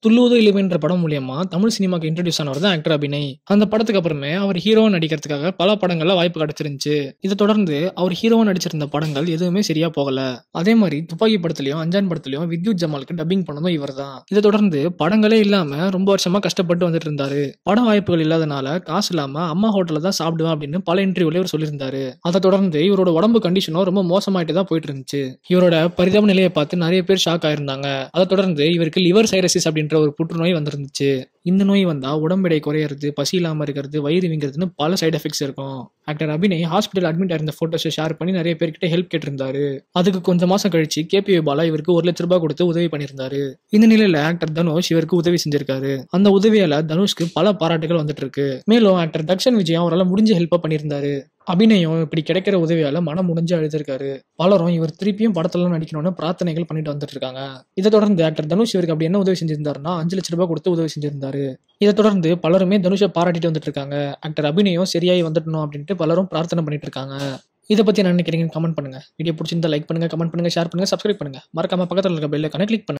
துள்ளுவதோ இளமைன்ற படம் மூலியமா தமிழ் சினிமாக்கு இன்ட்ரோடியூஸ் ஆனவர் தான் ஆக்டர் அபிநய். அந்த படத்துக்கு அப்புறமே அவர் ஹீரோவா நடிக்கிறதுக்காக பல படங்கள்ல வாய்ப்பு கிடைச்சிருந்துச்சு. இதை தொடர்ந்து அவர் ஹீரோவா நடிச்சிருந்த படங்கள் எதுவுமே சரியா போகல. அதே மாதிரி துப்பாக்கி படத்துலயும் அஞ்சான் படத்துலயும் வித்யுத் ஜமாலுக்கு டப்பிங் பண்ணதும் இவர் தான். இதை தொடர்ந்து படங்களே இல்லாம ரொம்ப வருஷமா கஷ்டப்பட்டு வந்துட்டு இருந்தாரு. பட வாய்ப்புகள் இல்லாதனால காசு இல்லாம அம்மா ஹோட்டல்ல தான் சாப்பிடுவேன் அப்படின்னு பல இன்டர்வியூல இவர் சொல்லியிருந்தாரு. அதை தொடர்ந்து இவரோட உடம்பு கண்டிஷனும் ரொம்ப மோசமாயிட்டு தான் போயிட்டு இருந்துச்சு. இவரோட பரிதாப நிலையை பார்த்து நிறைய பேர் ஷாக் ஆயிருந்தாங்க. அதை தொடர்ந்து இவருக்கு லிவர் சைரசிஸ் அப்படின்ற ஒரு புற்றுநோய் வந்திருந்துச்சு. இந்த நோய் வந்தா உடம்பு எடை குறையிறது, பசி இல்லாம இருக்கிறது, வயிறு வீங்கிறதுன்னு பல சைடு எஃபெக்ட்ஸ் இருக்கும். ஆக்டர் அபிநய் ஹாஸ்பிட்டல் அட்மிட் ஆயிருந்த போட்டோஸை ஷேர் பண்ணி நிறைய பேர்கிட்ட ஹெல்ப் கேட்டிருந்தாரு. அதுக்கு கொஞ்சம் மாசம் கழிச்சு கேபி பாலா இவருக்கு 1,00,000 கொடுத்து உதவி பண்ணியிருந்தாரு. இந்த நிலையில ஆக்டர் தனுஷ் இவருக்கு உதவி செஞ்சிருக்காரு. அந்த உதவியால தனுஷ்க்கு பல பாராட்டுகள் வந்துட்டு இருக்கு. மேலும் ஆக்டர் தக்ஷன் விஜய் அவரால் முடிஞ்ச ஹெல்ப் பண்ணியிருந்தாரு. அபிநயம் இப்படி கிடைக்கிற உதவியால மனம் முடிஞ்சு அழுதிருக்காரு. பலரும் இவர் திருப்பியும் படத்துல நடிக்கணும்னு பிரார்த்தனைகள் பண்ணிட்டு வந்துட்டு இருக்காங்க. இதை தொடர்ந்து ஆக்டர் தனுஷ் இவருக்கு அப்படி என்ன உதவி செஞ்சிருந்தாருன்னா 5,00,000 கொடுத்து உதவி செஞ்சிருந்தாரு. இதை தொடர்ந்து பலருமே தனுஷை பாராட்டிட்டு வந்துட்டு இருக்காங்க. ஆக்டர் அபிநயம் சரியாயி வந்துடணும் அப்படின்ட்டு பலரும் பிரார்த்தனை பண்ணிட்டு இருக்காங்க. இதை பத்தி என்ன நினைக்கிறீங்கன்னு கமெண்ட் பண்ணுங்க. வீடியோ பிடிச்சிருந்தா லைக் பண்ணுங்க, கமெண்ட் பண்ணுங்க, ஷேர் பண்ணுங்க, சப்ஸ்கிரைப் பண்ணுங்க. மறக்காம பக்கத்துல இருக்க பெல் ஐகானை கிளிக் பண்ணுங்க.